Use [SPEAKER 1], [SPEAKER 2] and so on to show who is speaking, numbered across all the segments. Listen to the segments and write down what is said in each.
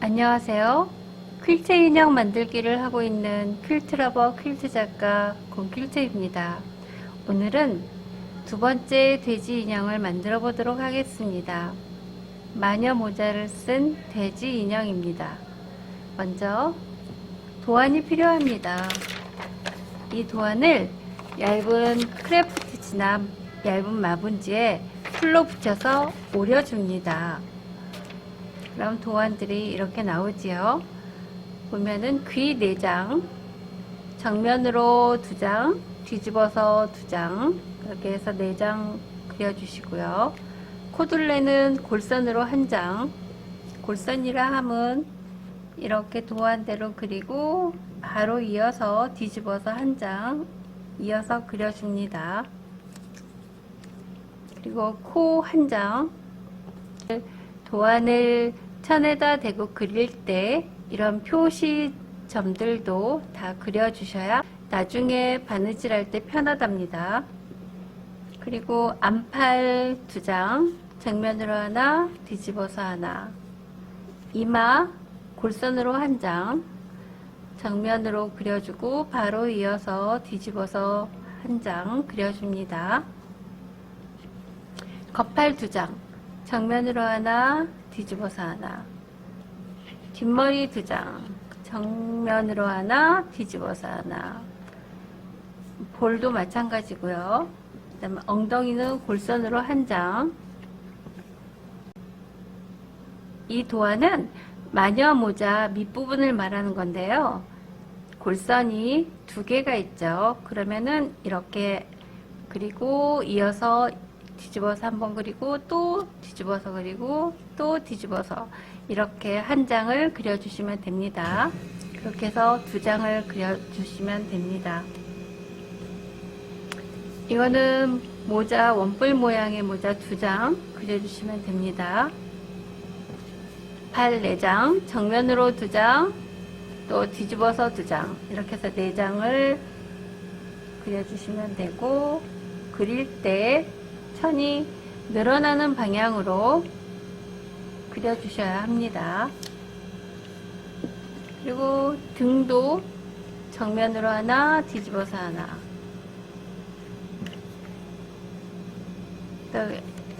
[SPEAKER 1] 안녕하세요. 퀼트 인형 만들기를 하고 있는 퀼트러버 퀼트 작가 곰퀼트입니다. 오늘은 두 번째 돼지 인형을 만들어 보도록 하겠습니다. 마녀 모자를 쓴 돼지 인형입니다. 먼저 도안이 필요합니다. 이 도안을 얇은 크래프트 지남 얇은 마분지에 풀로 붙여서 오려줍니다. 그럼 도안들이 이렇게 나오지요. 보면은 귀 4장, 정면으로 2장, 뒤집어서 2장, 이렇게 해서 4장 그려주시고요. 코둘레는 골선으로 1장, 골선이라 함은 이렇게 도안대로 그리고 바로 이어서 뒤집어서 1장 이어서 그려줍니다. 그리고 코 1장, 도안을 천에다 대고 그릴 때 이런 표시점들도 다 그려주셔야 나중에 바느질 할 때 편하답니다. 그리고 안팔 2장, 정면으로 하나, 뒤집어서 하나, 이마 골선으로 1장, 정면으로 그려주고 바로 이어서 뒤집어서 1장 그려줍니다. 겉팔 2장, 정면으로 하나, 뒤집어서 하나, 뒷머리 2장, 정면으로 하나, 뒤집어서 하나, 볼도 마찬가지고요. 그 다음에 엉덩이는 골선으로 1장. 이 도안은 마녀 모자 밑부분을 말하는 건데요. 골선이 2개가 있죠. 그러면은 이렇게 그리고 이어서 뒤집어서 한번 그리고 또 뒤집어서 그리고 또 뒤집어서 이렇게 1장을 그려주시면 됩니다. 그렇게 해서 2장을 그려주시면 됩니다. 이거는 모자 원뿔 모양의 모자 2장 그려주시면 됩니다. 발 4장, 정면으로 2장, 또 뒤집어서 2장 이렇게 해서 4장을 그려주시면 되고, 그릴 때 천이 늘어나는 방향으로 그려주셔야 합니다. 그리고 등도 정면으로 하나, 뒤집어서 하나, 또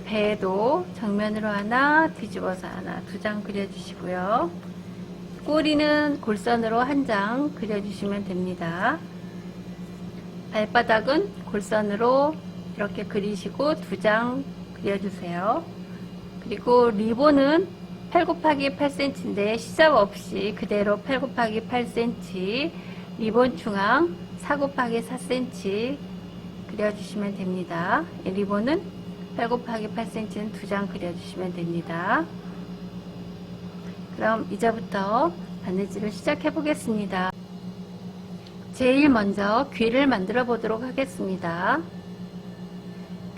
[SPEAKER 1] 배도 정면으로 하나, 뒤집어서 하나 2장 그려주시고요. 꼬리는 골선으로 1장 그려주시면 됩니다. 발바닥은 골선으로 이렇게 그리시고 2장 그려주세요. 그리고 리본은 8 곱하기 8cm인데 시접 없이 그대로 8 곱하기 8cm, 리본 중앙 4 곱하기 4cm 그려주시면 됩니다. 리본은 8 곱하기 8cm는 2장 그려주시면 됩니다. 그럼 이제부터 바느질을 시작해 보겠습니다. 제일 먼저 귀를 만들어 보도록 하겠습니다.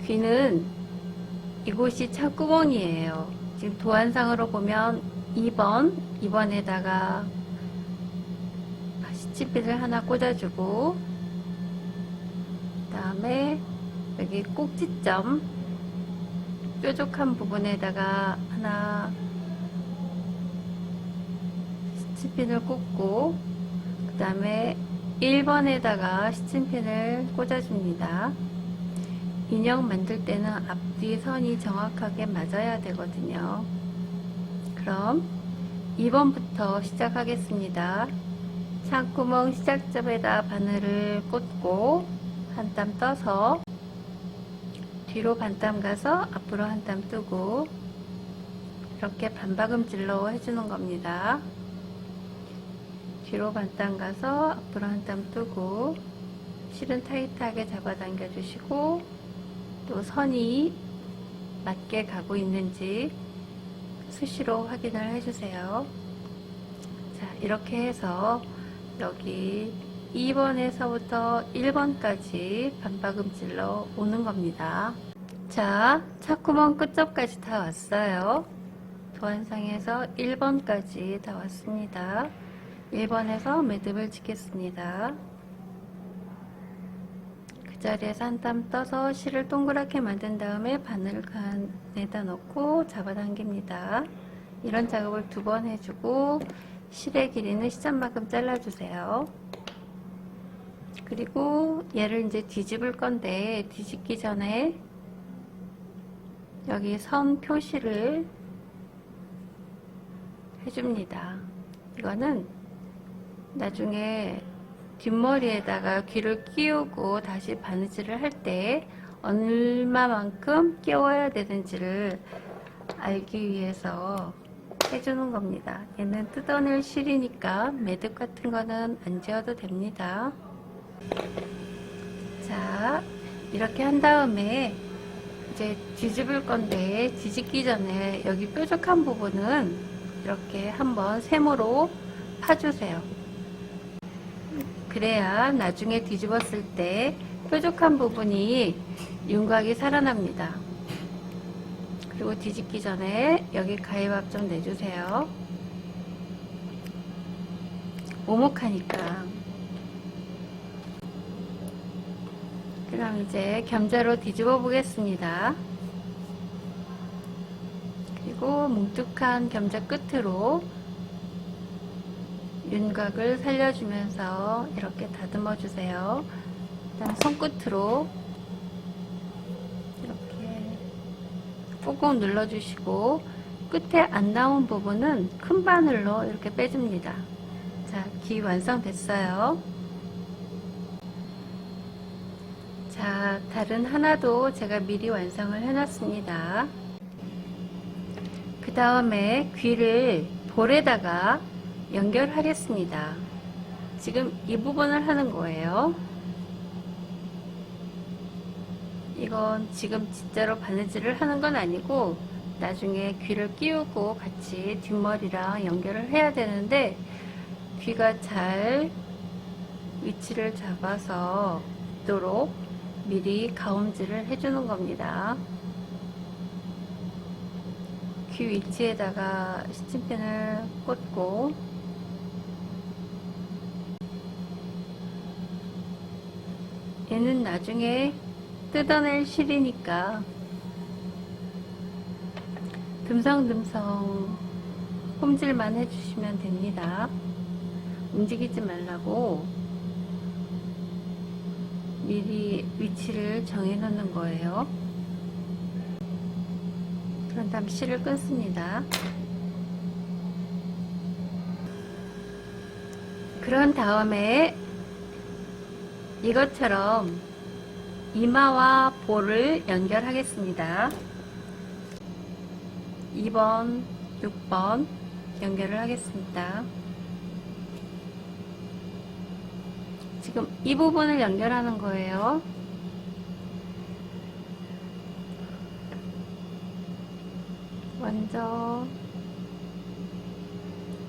[SPEAKER 1] 귀는 이곳이 창구멍이에요. 지금 도안상으로 보면 2번에다가 시치빗을 하나 꽂아주고, 그 다음에 여기 꼭지점 뾰족한 부분에다가 하나 시치핀을 꽂고, 그 다음에 1번에다가 시치핀을 꽂아줍니다. 인형 만들 때는 앞뒤 선이 정확하게 맞아야 되거든요. 그럼 2번부터 시작하겠습니다. 창구멍 시작점에다 바늘을 꽂고 한 땀 떠서 뒤로 반땀 가서 앞으로 한 땀 뜨고, 이렇게 반박음질로 해주는 겁니다. 뒤로 반땀 가서 앞으로 한 땀 뜨고, 실은 타이트하게 잡아당겨 주시고, 또 선이 맞게 가고 있는지 수시로 확인을 해주세요. 자, 이렇게 해서 여기 2번에서부터 1번까지 반박음질로 오는 겁니다. 자, 차구멍 끝접까지 다 왔어요. 도안상에서 1번까지 다 왔습니다. 1번에서 매듭을 짓겠습니다. 그 자리에서 한 땀 떠서 실을 동그랗게 만든 다음에 바늘을 간에다 넣고 잡아당깁니다. 이런 작업을 2번 해주고 실의 길이는 시점만큼 잘라주세요. 그리고 얘를 이제 뒤집을 건데 뒤집기 전에 여기 선 표시를 해줍니다. 이거는 나중에 뒷머리에다가 귀를 끼우고 다시 바느질을 할 때 얼마만큼 끼워야 되는지를 알기 위해서 해주는 겁니다. 얘는 뜯어낼 실이니까 매듭 같은 거는 안 지어도 됩니다. 자, 이렇게 한 다음에 이제 뒤집을 건데 뒤집기 전에 여기 뾰족한 부분은 이렇게 한번 셈으로 파주세요. 그래야 나중에 뒤집었을 때 뾰족한 부분이 윤곽이 살아납니다. 그리고 뒤집기 전에 여기 가위밥 좀 내주세요. 오목하니까. 그럼 이제 겸자로 뒤집어 보겠습니다. 그리고 뭉툭한 겸자 끝으로 윤곽을 살려주면서 이렇게 다듬어 주세요. 그다음 손끝으로 이렇게 꾹꾹 눌러주시고 끝에 안 나온 부분은 큰 바늘로 이렇게 빼줍니다. 자, 귀 완성됐어요. 자, 다른 하나도 제가 미리 완성을 해놨습니다. 그 다음에 귀를 볼에다가 연결하겠습니다. 지금 이 부분을 하는 거예요. 이건 지금 진짜로 바느질을 하는 건 아니고 나중에 귀를 끼우고 같이 뒷머리랑 연결을 해야 되는데 귀가 잘 위치를 잡아서 있도록 미리 가움질을 해주는 겁니다. 귀 위치에다가 시침핀을 꽂고 얘는 나중에 뜯어낼 실이니까 듬성듬성 홈질만 해주시면 됩니다. 움직이지 말라고 미리 위치를 정해 놓는 거예요. 그런 다음 실을 끊습니다. 그런 다음에 이것처럼 이마와 볼을 연결하겠습니다. 2번, 6번 연결을 하겠습니다. 지금 이 부분을 연결하는 거예요. 먼저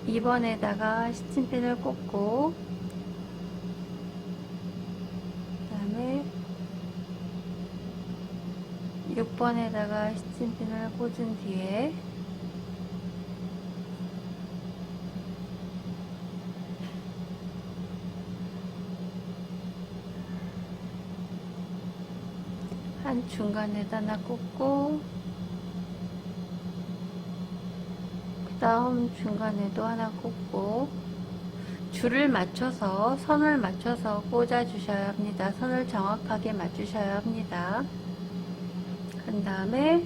[SPEAKER 1] 2번에다가 시침핀을 꽂고 그 다음에 6번에다가 시침핀을 꽂은 뒤에 한 중간에다 하나 꽂고 그 다음 중간에도 하나 꽂고 줄을 맞춰서 선을 맞춰서 꽂아 주셔야 합니다. 선을 정확하게 맞추셔야 합니다. 그 다음에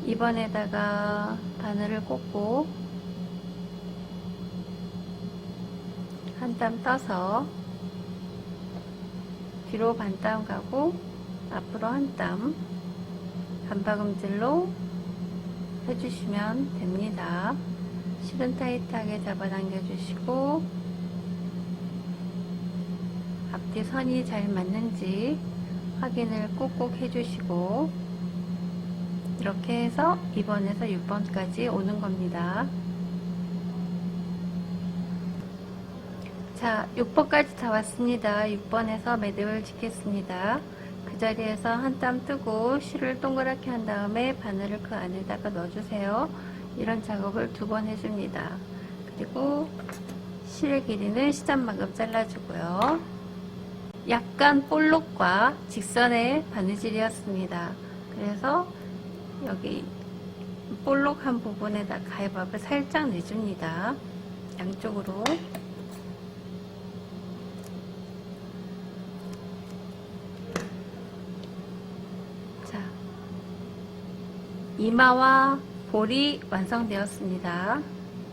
[SPEAKER 1] 2번에다가 바늘을 꽂고 한 땀 떠서 뒤로 반 땀 가고 앞으로 한 땀 반박음질로 해주시면 됩니다. 실은 타이트하게 잡아당겨 주시고 앞뒤 선이 잘 맞는지 확인을 꼭꼭 해주시고 이렇게 해서 2번에서 6번까지 오는 겁니다. 자, 6번까지 다 왔습니다. 6번에서 매듭을 짓겠습니다. 그 자리에서 한 땀 뜨고 실을 동그랗게 한 다음에 바늘을 그 안에다가 넣어주세요. 이런 작업을 2번 해줍니다. 그리고 실의 길이는 시접만큼 잘라주고요. 약간 볼록과 직선의 바느질이었습니다. 그래서 여기 볼록한 부분에다 가위밥을 살짝 내줍니다. 양쪽으로. 자, 이마와 볼이 완성되었습니다.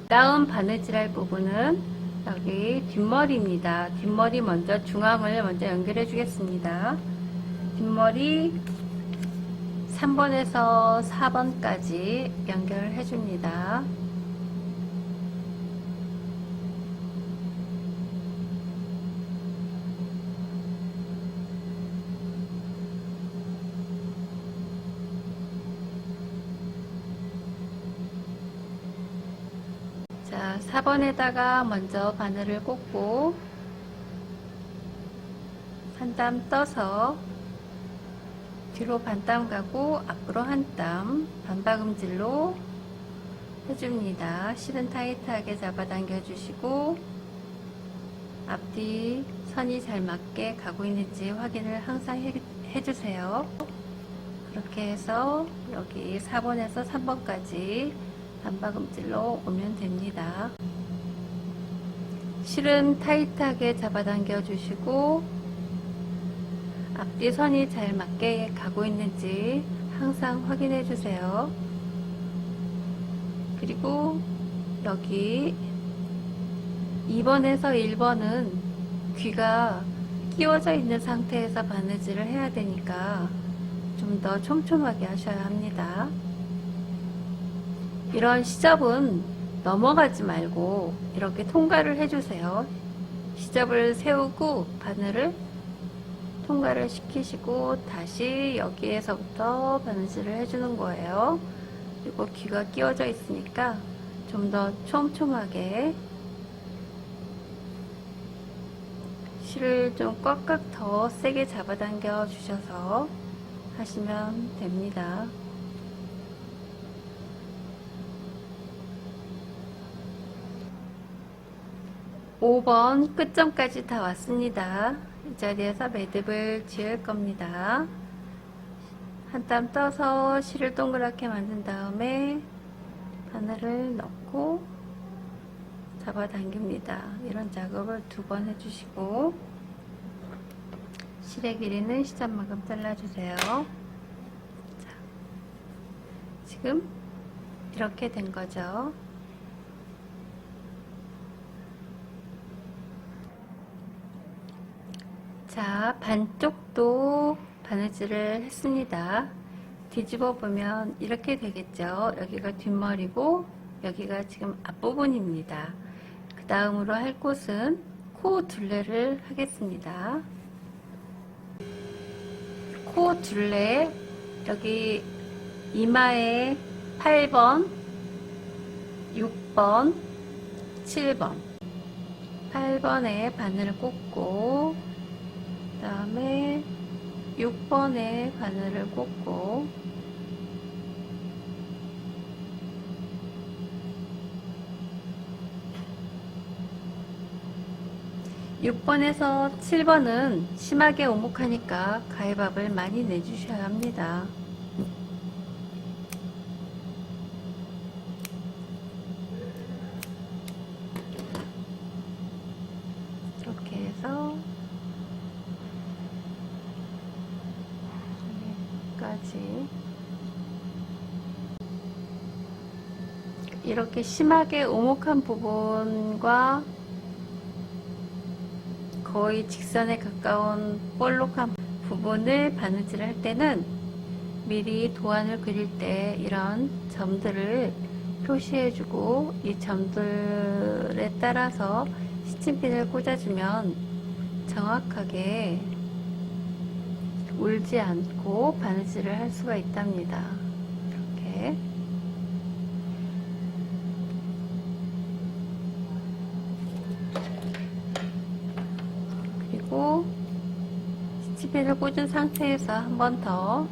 [SPEAKER 1] 다음 바느질할 부분은 여기 뒷머리입니다. 뒷머리 먼저 중앙을 먼저 연결해 주겠습니다. 뒷머리 3번에서 4번까지 연결을 해줍니다. 자, 4번에다가 먼저 바늘을 꽂고 한 땀 떠서 뒤로 반땀 가고 앞으로 한 땀 반박음질로 해줍니다. 실은 타이트하게 잡아당겨 주시고 앞뒤 선이 잘 맞게 가고 있는지 확인을 항상 해주세요. 그렇게 해서 여기 4번에서 3번까지 반박음질로 오면 됩니다. 실은 타이트하게 잡아당겨 주시고 앞뒤 선이 잘 맞게 가고 있는지 항상 확인해 주세요. 그리고 여기 2번에서 1번은 귀가 끼워져 있는 상태에서 바느질을 해야 되니까 좀 더 촘촘하게 하셔야 합니다. 이런 시접은 넘어가지 말고 이렇게 통과를 해주세요. 시접을 세우고 바늘을 통과를 시키시고 다시 여기에서부터 바느질을 해주는 거예요. 그리고 귀가 끼워져 있으니까 좀 더 촘촘하게 실을 좀 꽉꽉 더 세게 잡아당겨 주셔서 하시면 됩니다. (5번) 끝점까지 다 왔습니다. 이 자리에서 매듭을 지을 겁니다. 한 땀 떠서 실을 동그랗게 만든 다음에 바늘을 넣고 잡아당깁니다. 이런 작업을 2번 해주시고 실의 길이는 시접만큼 잘라주세요. 자, 지금 이렇게 된 거죠. 자, 반쪽도 바느질을 했습니다. 뒤집어 보면 이렇게 되겠죠. 여기가 뒷머리고 여기가 지금 앞부분입니다. 그 다음으로 할 곳은 코 둘레를 하겠습니다. 코 둘레 여기 이마에 8번, 6번, 7번 8번에 바늘을 꽂고 그 다음에 6번에 바늘을 꽂고 (6번에서) (7번은) 심하게 오목하니까 가위밥을 많이 내주셔야 합니다. 이렇게 해서 여기까지 이렇게 심하게 오목한 부분과 거의 직선에 가까운 볼록한 부분을 바느질을 할 때는 미리 도안을 그릴 때 이런 점들을 표시해주고 이 점들에 따라서 시침핀을 꽂아주면 정확하게 울지 않고 바느질을 할 수가 있답니다. 이렇게 그리고 시침핀을 꽂은 상태에서 한 번 더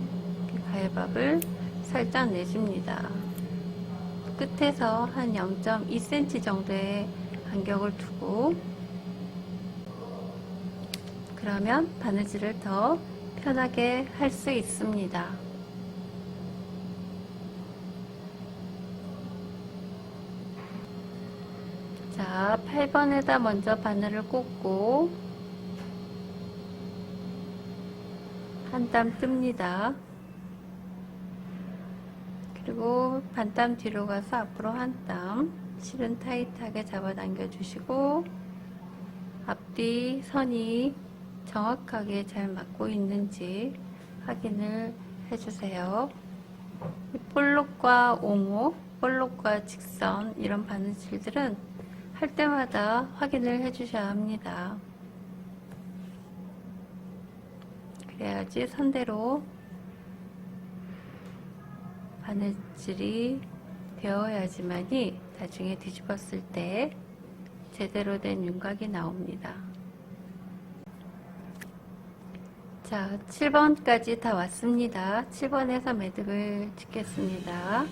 [SPEAKER 1] 가위밥을 살짝 내줍니다. 끝에서 한 0.2cm 정도의 간격을 두고 그러면 바느질을 더 편하게 할 수 있습니다. 자, 8번에다 먼저 바늘을 꽂고 한 땀 뜹니다. 그리고 반땀 뒤로 가서 앞으로 한 땀, 실은 타이트하게 잡아당겨 주시고 앞뒤 선이 정확하게 잘 맞고 있는지 확인을 해주세요. 볼록과 오목, 볼록과 직선 이런 바느질들은 할 때마다 확인을 해주셔야 합니다. 그래야지 선대로 바느질이 되어야지만이 나중에 뒤집었을 때 제대로 된 윤곽이 나옵니다. 자, 7번까지 다 왔습니다. 7번에서 매듭을 짓겠습니다.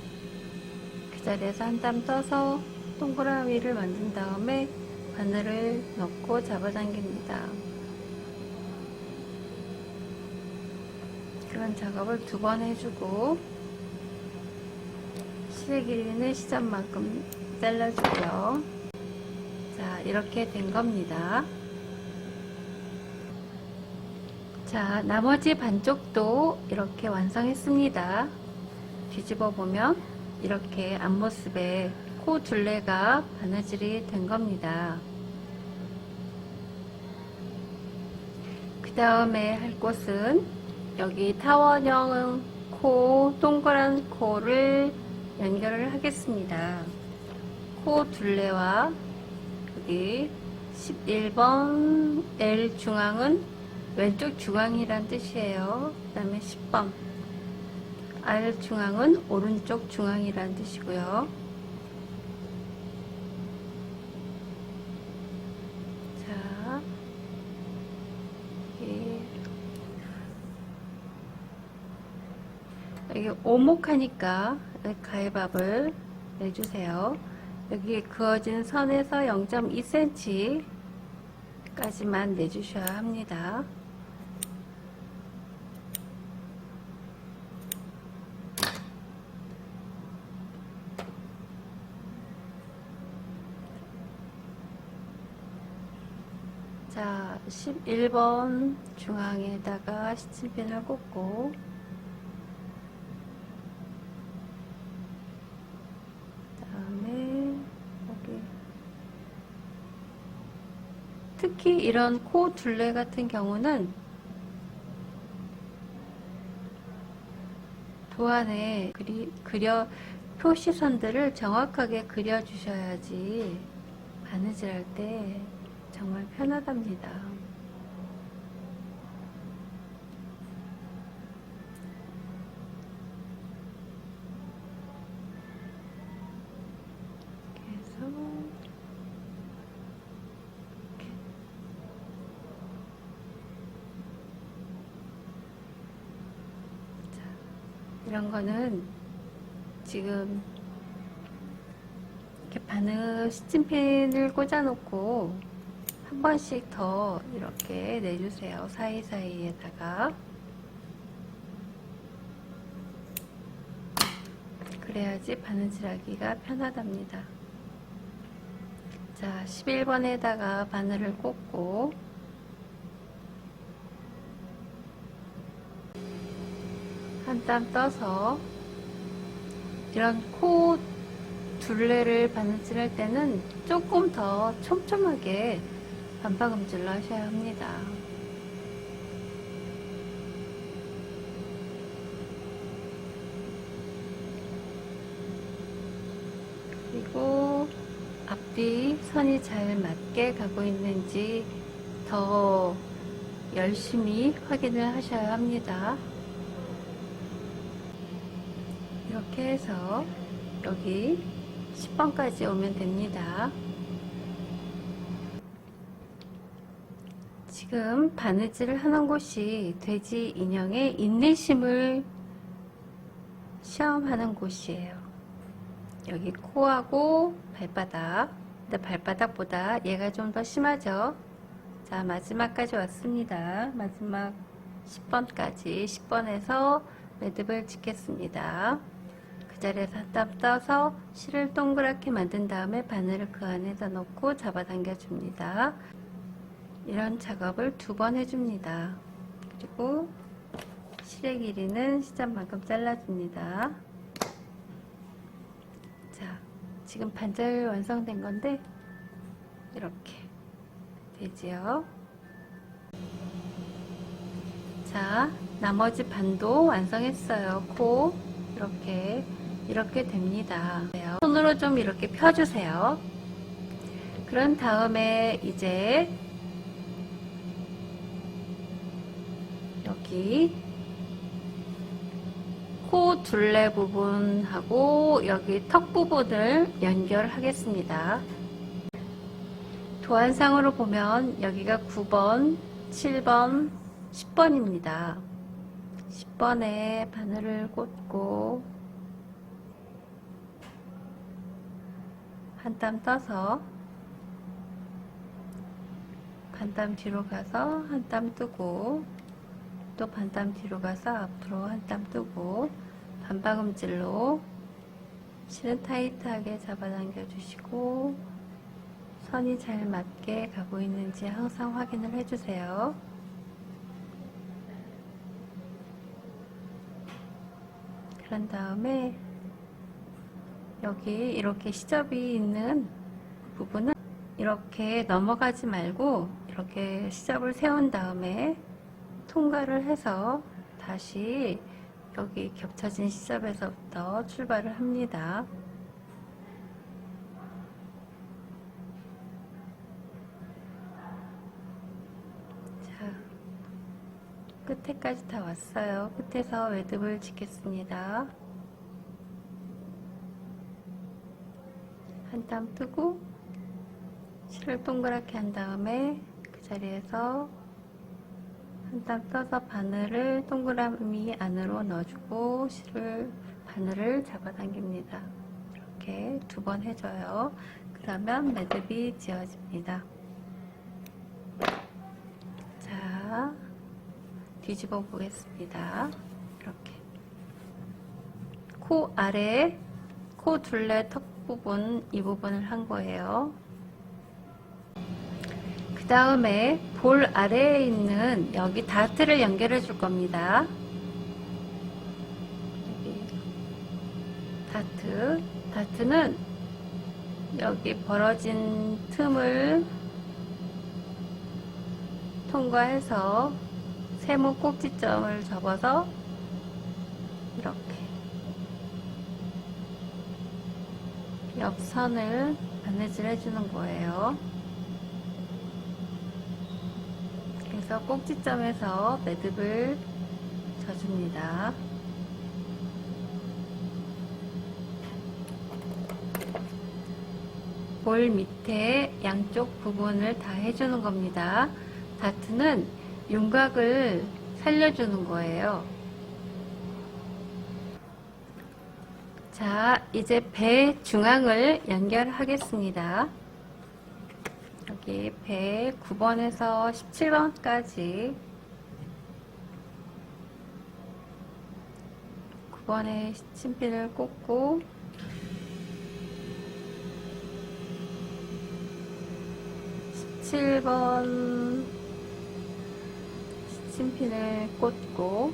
[SPEAKER 1] 그 자리에서 한 땀 떠서 동그라미를 만든 다음에 바늘을 넣고 잡아당깁니다. 그런 작업을 2번 해주고 실의 길이는 시접만큼 잘라주고요. 자, 이렇게 된 겁니다. 자, 나머지 반쪽도 이렇게 완성했습니다. 뒤집어 보면 이렇게 앞모습에 코 둘레가 바느질이 된 겁니다. 그 다음에 할 곳은 여기 타원형 코, 동그란 코를 연결을 하겠습니다. 코 둘레와 여기 11번 L 중앙은 왼쪽 중앙이란 뜻이에요. 그 다음에 10번 R 중앙은 오른쪽 중앙이란 뜻이고요. 자, 여기 오목하니까 가위밥을 내주세요. 여기 그어진 선에서 0.2cm 까지만 내주셔야 합니다. 자, 11번 중앙에다가 시침핀을 꽂고 특히 이런 코 둘레 같은 경우는 도안에 표시선들을 정확하게 그려주셔야지 바느질할 때 정말 편하답니다. 이런 거는 지금 이렇게 바늘 시침핀을 꽂아 놓고 한 번씩 더 이렇게 내주세요. 사이사이에다가. 그래야지 바느질하기가 편하답니다. 자, 11번에다가 바늘을 꽂고 한 땀 떠서 이런 코 둘레를 바느질할 때는 조금 더 촘촘하게 반박음질로 하셔야 합니다. 그리고 앞뒤 선이 잘 맞게 가고 있는지 더 열심히 확인을 하셔야 합니다. 이렇게 해서 여기 10번까지 오면 됩니다. 지금 바느질을 하는 곳이 돼지 인형의 인내심을 시험하는 곳이에요. 여기 코하고 발바닥. 근데 발바닥보다 얘가 좀 더 심하죠. 자, 마지막까지 왔습니다. 마지막 10번까지 10번에서 매듭을 짓겠습니다. 그 자리에서 한 땀 떠서 실을 동그랗게 만든 다음에 바늘을 그 안에다 넣고 잡아당겨 줍니다. 이런 작업을 2번 해줍니다. 그리고 실의 길이는 시접만큼 잘라줍니다. 자, 지금 반절 완성된 건데 이렇게 되지요. 자, 나머지 반도 완성했어요. 코 이렇게 됩니다. 손으로 좀 이렇게 펴주세요. 그런 다음에 이제 여기 코 둘레 부분하고 여기 턱 부분을 연결하겠습니다. 도안상으로 보면 여기가 9번, 7번, 10번입니다. 10번에 바늘을 꽂고 한 땀 떠서 반 땀 뒤로 가서 한 땀 뜨고 또 반 땀 뒤로 가서 앞으로 한 땀 뜨고 반박음질로 실은 타이트하게 잡아당겨 주시고 선이 잘 맞게 가고 있는지 항상 확인을 해주세요. 그런 다음에 여기 이렇게 시접이 있는 부분은 이렇게 넘어가지 말고 이렇게 시접을 세운 다음에 통과를 해서 다시 여기 겹쳐진 시접에서부터 출발을 합니다. 자, 끝에까지 다 왔어요. 끝에서 매듭을 짓겠습니다. 한 땀 뜨고 실을 동그랗게 한 다음에 그 자리에서 한 땀 떠서 바늘을 동그라미 안으로 넣어주고 바늘을 잡아당깁니다. 이렇게 2번 해줘요. 그러면 매듭이 지어집니다. 자, 뒤집어 보겠습니다. 이렇게 코 아래 코 둘레 턱 부분 이 부분을 한 거예요. 그 다음에 볼 아래에 있는 여기 다트를 연결해 줄 겁니다. 여기 다트는 여기 벌어진 틈을 통과해서 세모 꼭지점을 접어서 이렇게 옆선을 바느질 해주는 거예요. 그래서 꼭지점에서 매듭을 져줍니다. 볼 밑에 양쪽 부분을 다 해주는 겁니다. 다트는 윤곽을 살려주는 거예요. 자, 이제 배 중앙을 연결하겠습니다. 여기 배 9번에서 17번까지 9번에 시침핀을 꽂고 17번 시침핀을 꽂고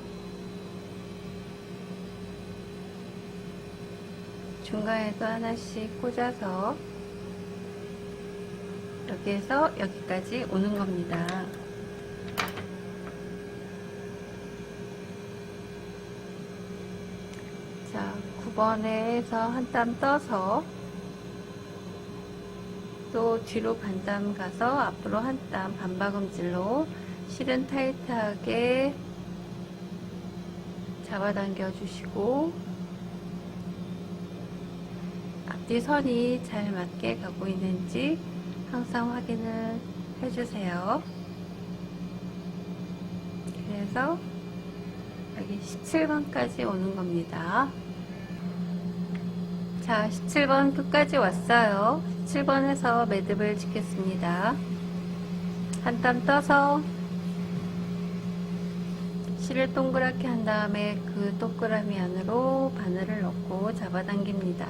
[SPEAKER 1] 중간에도 하나씩 꽂아서 여기에서 여기까지 오는 겁니다. 자, 9번에서 한 땀 떠서 또 뒤로 반 땀 가서 앞으로 한 땀 반박음질로 실은 타이트하게 잡아당겨 주시고 앞뒤 선이 잘 맞게 가고 있는지 항상 확인을 해주세요. 그래서 여기 17번까지 오는 겁니다. 자, 17번 끝까지 왔어요. 17번에서 매듭을 짓겠습니다. 한 땀 떠서 실을 동그랗게 한 다음에 그 동그라미 안으로 바늘을 넣고 잡아당깁니다.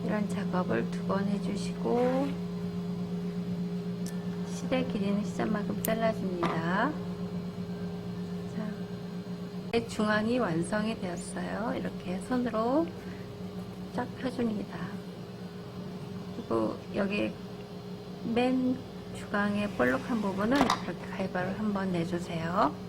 [SPEAKER 1] 이런 작업을 2번 해주시고 실의 길이는 시접만큼 잘라줍니다. 자, 중앙이 완성이 되었어요. 이렇게 손으로 쫙 펴줍니다. 그리고 여기 맨 중앙에 볼록한 부분은 이렇게 가위바위보 한번 내주세요.